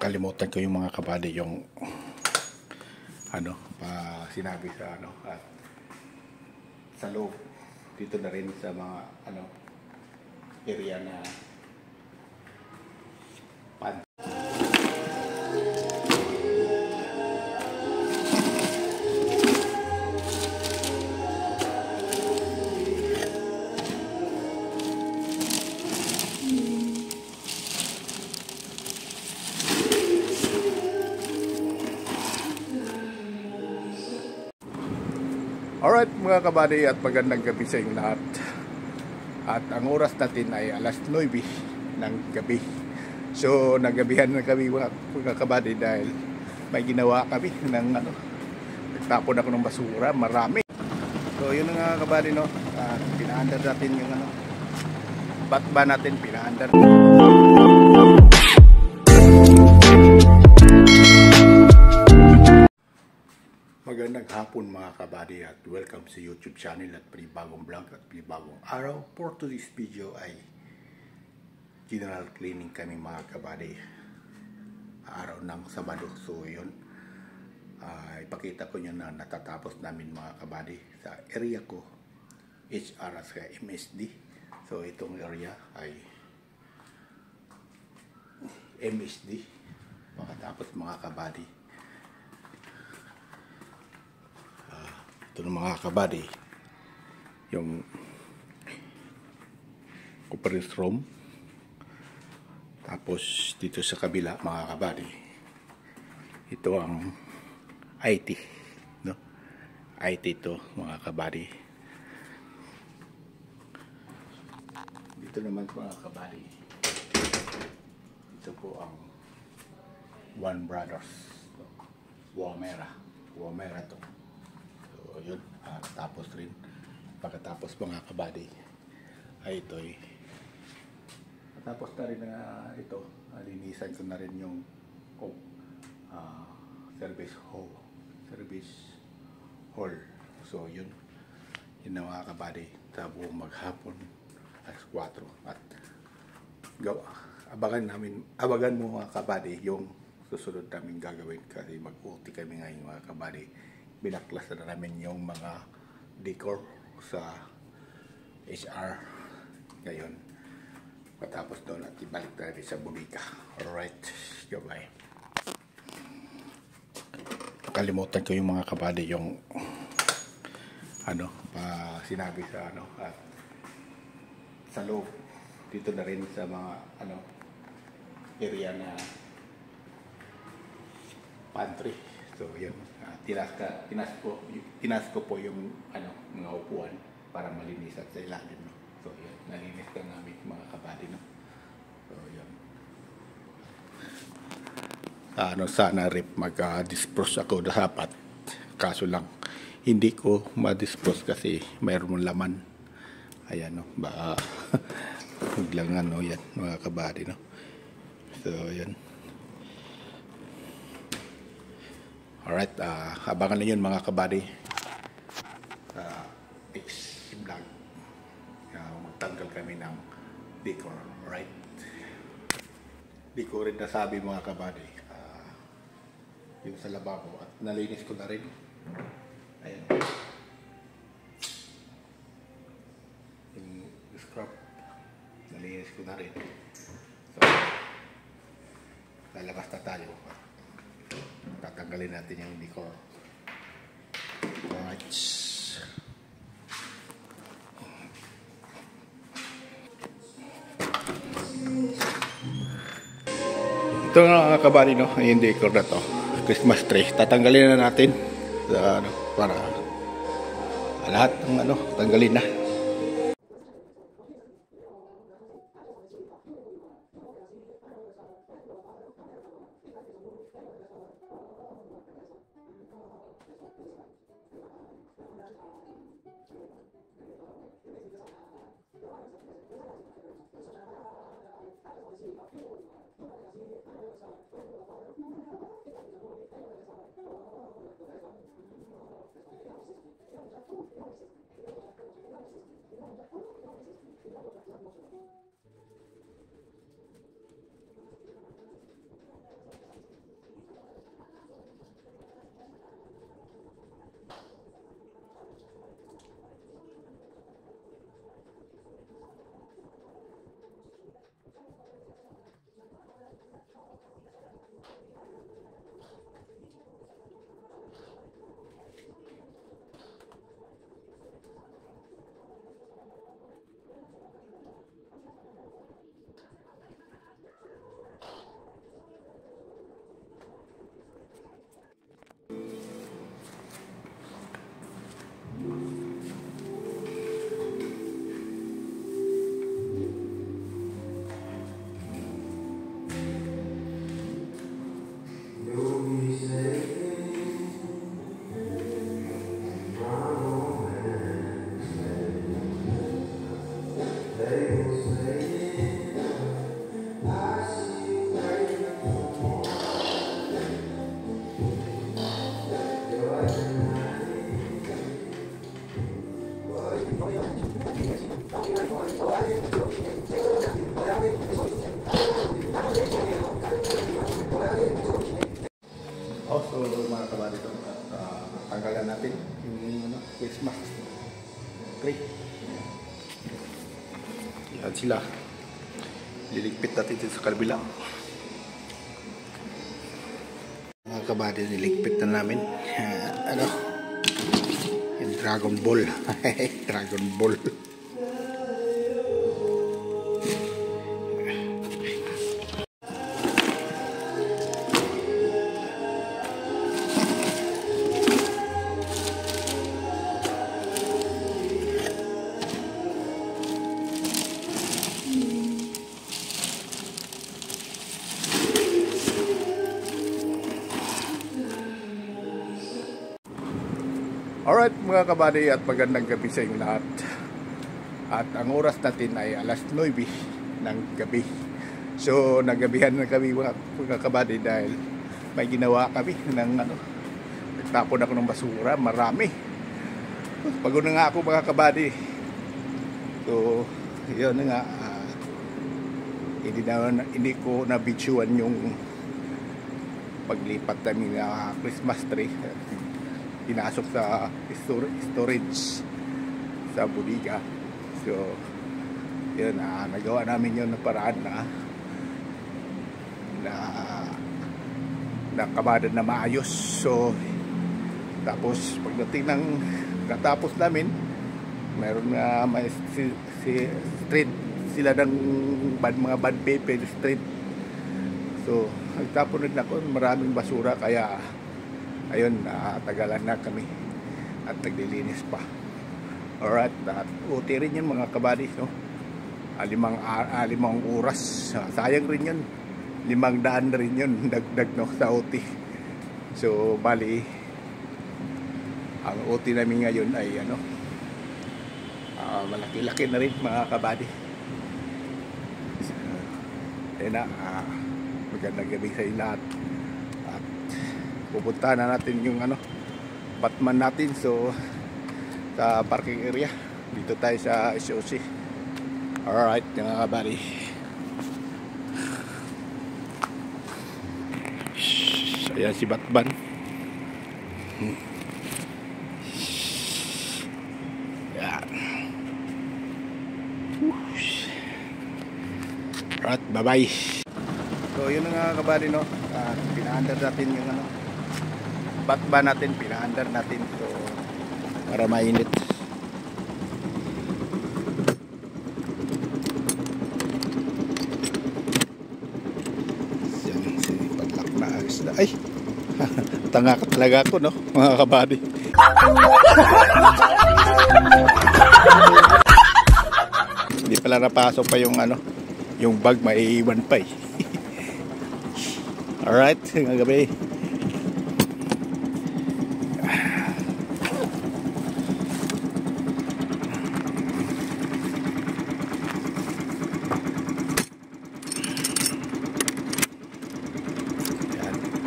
nakalimutan ko yung mga kabady yung sinabi sa at sa loob dito na rin sa mga area na pan. Alright mga kabady, at magandang gabi sa inyo lahat. At ang oras natin ay alas 9 ng gabi. So nagabihan na kami mga kabady dahil may ginawa kami ng nagtapon ako ng basura, marami. So yun nga kabady, no, pinaandar natin yung batba natin, pinaandar. Magandang hapon mga kabady at welcome sa YouTube channel at panibagong vlog at panibagong araw. For today's video ay general cleaning kami mga kabady, araw ng Sabado. So yun, ipakita ko nyo na natatapos namin mga kabady sa area ko, HR sa MSD. So itong area ay MSD. Pagkatapos mga kabady, ito ng mga kabady, yung conference room. Tapos dito sa kabila mga kabady, ito ang IT, no? IT ito mga kabady. Dito naman mga kabady, ito po ang One Brothers, Womera to. So yun, tapos rin pagkatapos mga kabady ay ito tapos na rin na ito, linisan ko na rin yung service hall. So yun na mga kabady, sa buong maghapon alas 4 at abangan mo mga kabady yung susunod namin gagawin, kasi mag-uti kami ngayon mga kabady. Binaklas na namin yung mga decor sa HR ngayon. Patapos doon at ibalik natin sa Bulica. Alright, goodbye. Nakalimutan ko yung mga kabady yung sinabi sa at sa loob dito na rin sa mga area na pantry. So yun, tinas ko po yung mga upuan para malinis at sa ilalim, no? So yun, nalinis ka namin mga kabady, no? So yun, sana rip mag-dispose ako dapat, kaso lang hindi ko ma-dispose kasi mayroon laman. Ayan, no, biglang yan mga kabady, no? So yun. Alright, abangan na yun mga kabady. Next vlog, magtanggal kami ng decor. Alright, di ko rin nasabi mga kabady, yung sa lababo, at nalinis ko na rin. Ayan, yung scrub nalinis ko na rin. So lalabas na tayo, tatanggalin natin yung decor. Alright. Ito nga kabady, no, yung decor na to, Christmas tree. Tatanggalin na natin para lahat ng tanggalin na. natin yung ano, Christmas tree. Yan sila. Liligpit natin dito sa kabila. Mga kabady, niligpit na namin. Ano? Yung Dragon Ball. Dragon Ball. Alright mga kabady, at magandang gabi sa inyo lahat. At ang oras natin ay alas 9 ng gabi. So nagabihan na kami mga kabady dahil may ginawa kami ng ano, nagtapon ako ng basura, marami. Pagod na nga ako mga kabady. So yun na nga, hindi ko na-videoan yung paglipat namin na Christmas tree. Pinasok sa storage sa bodega. So yun, nagawa namin yun ng paraan na kabada na maayos. So tapos pagdating ng katapos namin, meron nga may street sila ng mga bad paper street. So nagtapon rin ako, maraming basura, kaya ayun, tagalan na kami at naglilinis pa. Alright, at uti rin yun mga kabady, no? 5 oras. Sayang rin yun. 500 rin yun, dagdag, no, sa uti. So bali, ang uti namin ngayon ay ano, malaki-laki na rin mga kabady. So, ayun na, magandang gabi sa lahat. Pupunta na natin yung ano, Batman natin. So sa parking area dito tayo sa SOC. Alright mga kabady, ayan si Batman. Yan. Alright, bye bye. So yun nga kabady, no, pinaandar natin yung ano, Batman natin, pinaandar natin. So para mainit. Yan, padlak na isda. Ay, tanga ka talaga ako, no mga kabady. Hindi pala napasok pa yung ano, yung bag, maiiwan pa eh. Alright, mga gabi.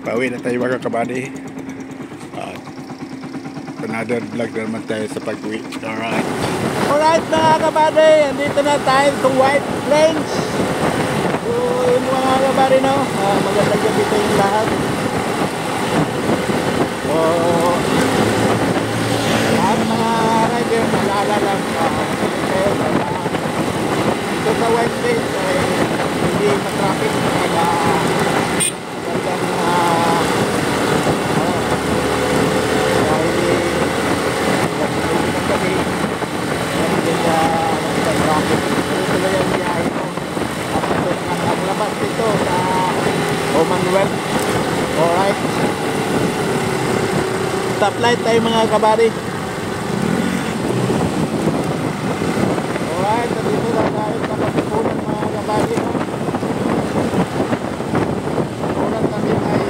Pauwi na tayo mga kabady. Another vlog na naman tayo sa pag-uwi. Alright mga kabady, andito na tayo sa White Plains. So yun mga kabady, no, magandang gabi sa inyo lahat. So lahat mga rider, nalala lang dito sa White Plains ay hindi matraffic, kaya Commonwealth. Alright, stoplight tayo mga kabady. Alright, dito na tayo sa pagpunan mga kabady, no? Punan natin ay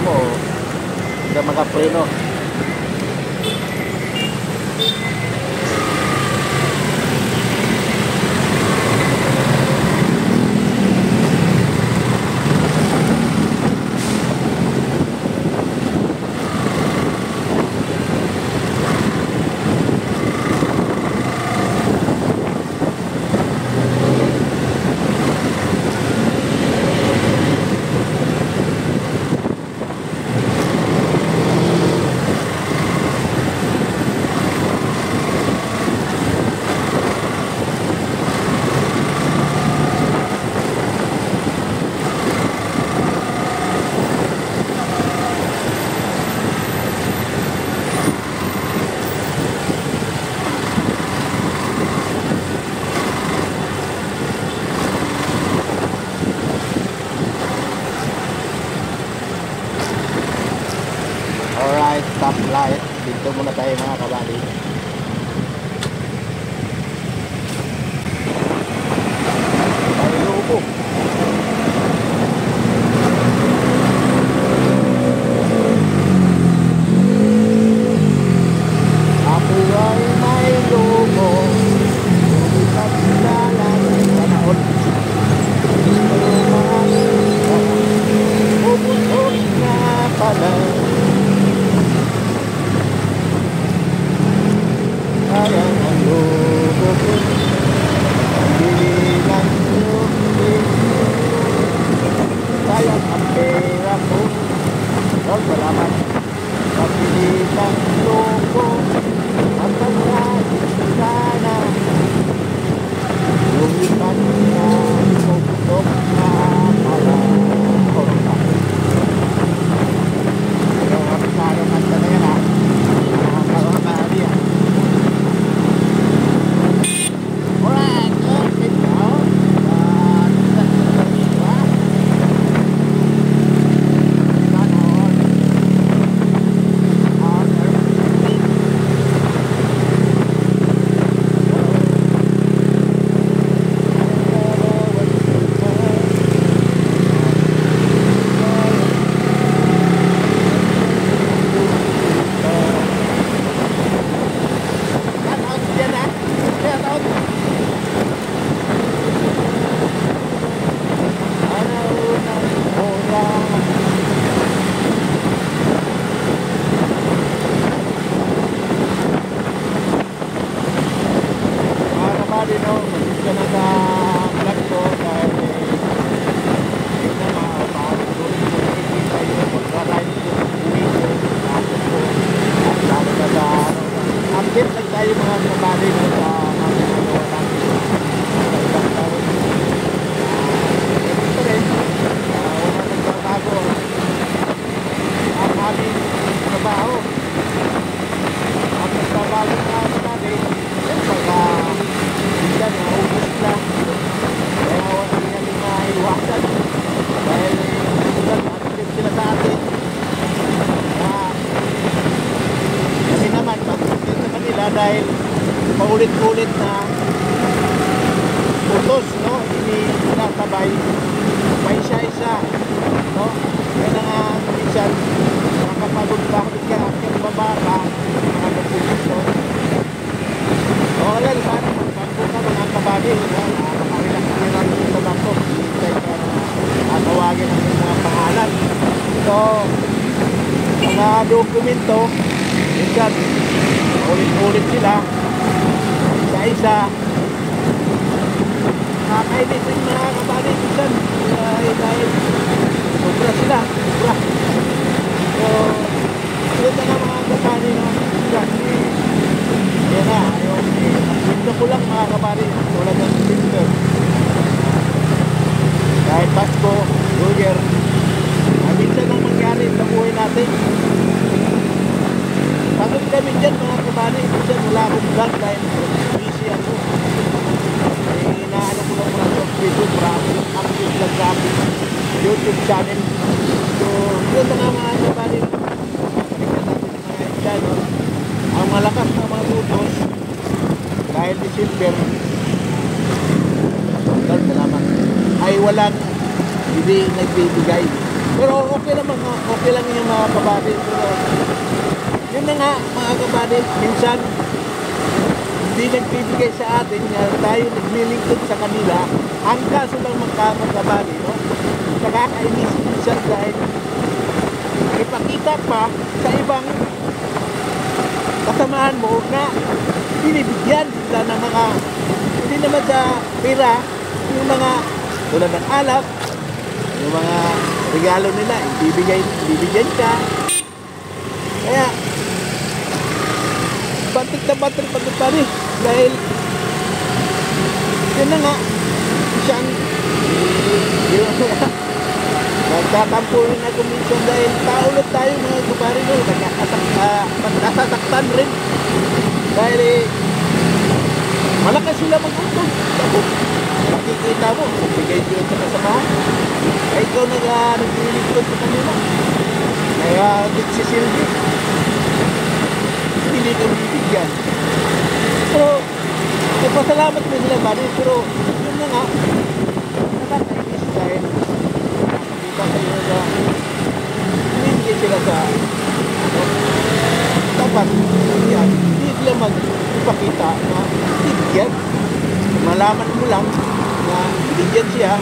mo, hindi makapreno. Alright, stop light. Dito muna tayo mga kabali. Tayo lubo. Ako ay may lubo. Lumipat sa langit panahon. Bubusog na pala. Sayang ang lubo ko, ang bilang lumin. Sayang ang pera ko, Lord, salamat. Pagpilitan lubo, ang pagkasin sana. Lumipan na, bubusog na pala. Pero sayang ang talaga na, mga kahali yan. Alright, good now. Update lang tayo mga kabali sa mga ginagawa natin sa ibang taon. Ito rin, wala nagbabago ang aming trabaho. Ang nagbabago na kabali, yung pagka bigyan na ubus na. Kaya wala namin maiwasan dahil nakikip sila sa atin. Kasi naman, pag-update sa kanila dahil paulit-ulit na utos, no? Hindi nasabay, pa isa-isa, no? Kaya na nga, minsan, makapagod-bakit ka, akyat baba ka, mga nagpupuso. O, wala, sana magpagpo ka mga kabali, nakarelax nila sa laptop, hintay ka na tawagin ang mga pangalan. So, mga dokumento, minsan, ulit-ulit sila, isa-isa. Nakakainis yung mga kabali minsan, dahil sobra sila, sobra. So, yun na nga mga kabali na minsan. Yan na, yung window ko lang mga kabali, tulad ng printer. Dahil Pasko, New Year, minsan ang mangyari sa buhay natin. Pagod kami dyan mga kabali, minsan wala akong vlog dahil busy ako. Inaano ko lang mga short video para active vlog sa aking YouTube channel. So, yun na nga mga kabali. Pakalikan natin yung mga isda, no? Ang malakas na mga utos dahil December, Lord, salamat, ay walang hindi nagbibigay Pero okay naman, okay lang yung mga kabady. Pero yun na nga mga kabady, minsan hindi nagbibigay sa atin nga tayo naglilingkod sa kanila. Ang kaso lang magkakabady, no? Nakakainis minsan dahil ipakita pa sa ibang kasamahan mo na binibigyan sila ng mga hindi naman sa pera, yung mga tulad ng alak, yung mga regalo nila, ibibigyan ka. Kaya batik na batik pagkapari dahil yun na nga isang nagtatampo rin ako minsan dahil taulot tayo mga kupari no, nasasaktan rin dahil malakas sila mag-utog. Nakikita mo, bigay yun sa kasamahan, ay ikaw naglilingkod sa kanila, kaya nagsisilbi, hindi ka bibigyan. Pero nagpasalamat mo sila ba, pero yun na nga nakakainis dahil nakakita kayo na binibigay sila sa dapat yan, hindi sila magpakita na bigyan. Malaman mo lang na bigyan siya,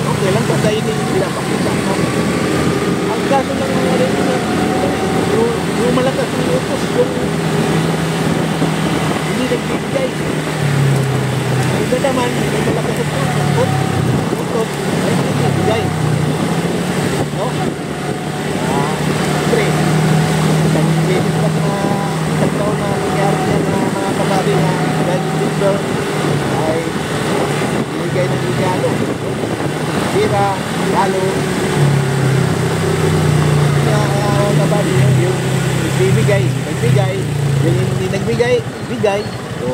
okay lang, basta hindi sila pakita. Ang kaso lang nga rin na yung malakas ng utos, yung hindi nagbibigay. Iba naman, yung malakas ng utos, ay nagbibigay. No? Siyempre, isang beses pa na isang taon na nangyari niya na mga kabady na dahil dito ay binigay ng regalo. Tira, regalo. Kabady yung nagbibigay, yung hindi nagbigay, bigay. So,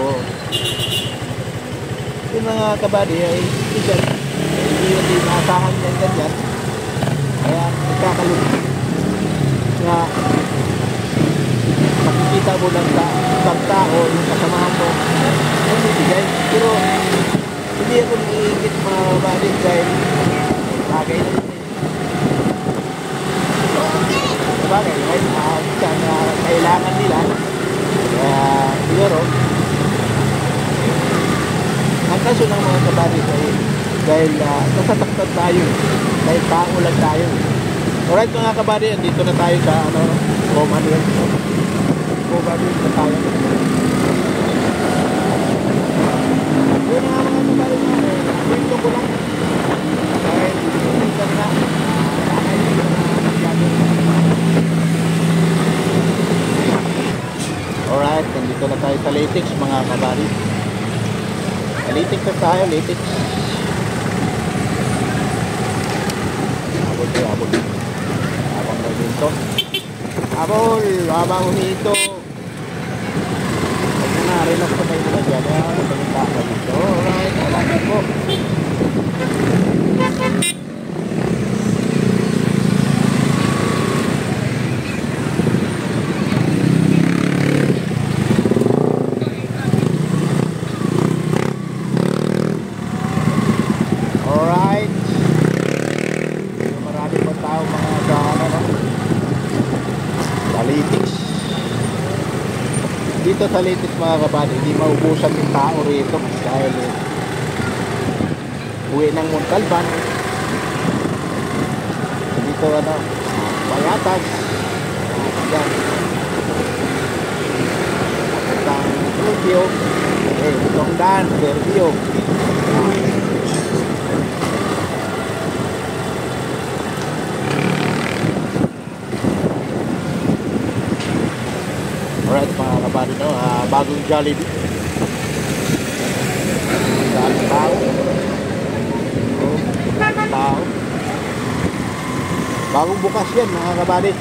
yung mga kabady ay hindi maasahan yan ganyan. Kaya nagkakalungkot na makikita mo lang sa isang tao, yung kasamahan mo, ang bibigay. Pero hindi ako naiingit mga kabady dahil bagay na yun. Bagay, right? Kailangan nila. Kaya siguro, ang kaso ng mga kabady dahil nasataktan tayo, dahil tao lang tayo. Alright mga kabady, dito na tayo sa Commonwealth na tayo. Yun nga mga kabady na dito ko lang dahil minsan na alright, nandito na tayo sa Latex mga kabady. Latex na tayo, Latex. Abol. Habang dito. Habang humito. Huwag na relax pa tayo na dyan. Magpagpunta ka dito. Alright, alaman po. Dito sa Latex mga kabady, hindi maubusan yung tao rito dahil uwi ng Montalban. Dito Bayatag, yan ang Rubio, Tongdan, Verbio. Alright mga kabady, bagong Jollibee. Tao. Bagong bukas yan mga kabady.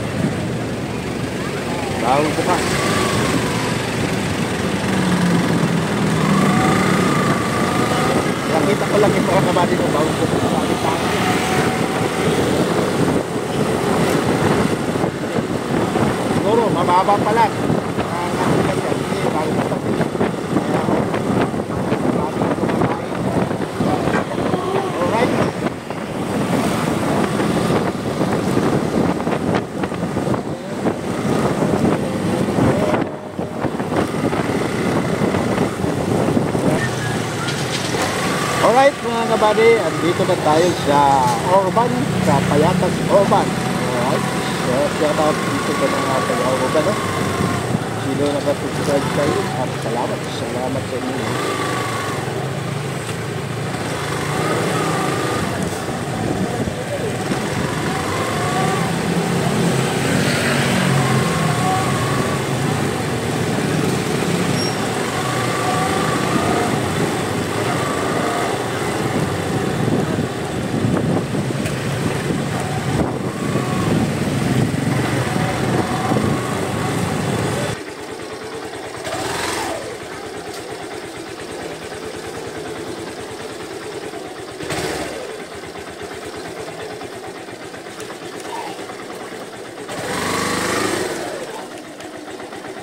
Bagong bukas. Nakita ko lang yung mga kabady ng bagong bukas. Siguro mababa pa lang. kabady, andito na tayo sa Orban, sa Payatas Orban. Alright, so shout out dito sa mga taga-Orban, no? Sino nakasubscribe kayo? Salamat sa inyo.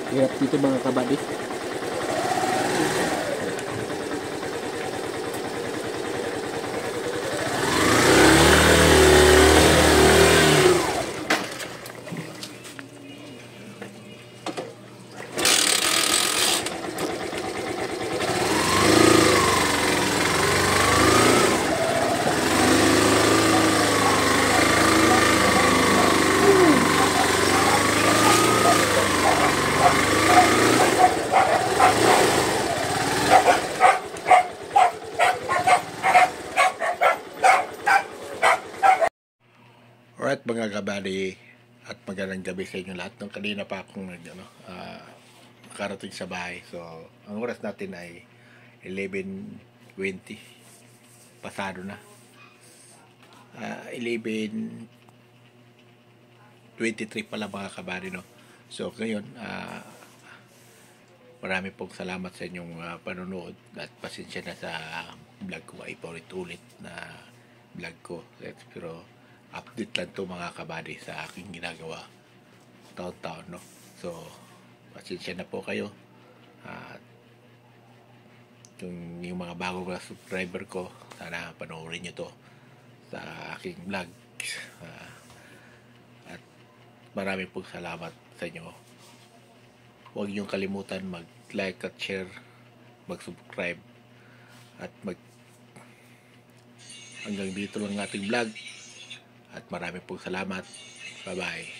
Hirap dito mga kabady. Alright mga kabady, at magandang gabi sa inyo lahat. Nung kanina pa akong nakarating sa bahay. So, ang oras natin ay 11:20. Pasado na. 11:23 pala mga kabady, no? So, ngayon, marami pong salamat sa inyong panonood at pasensya na sa vlog ko. Ay paulit-ulit na vlog ko. Pero update lang to mga kabady sa aking ginagawa taon-taon, no? So pasensya na po kayo at yung mga bagong subscriber ko, sana panoorin nyo to sa aking vlog at marami pong salamat sa inyo. Huwag niyong kalimutan mag like at share, mag subscribe at hanggang dito lang ating vlog. At marami pong salamat. Bye-bye.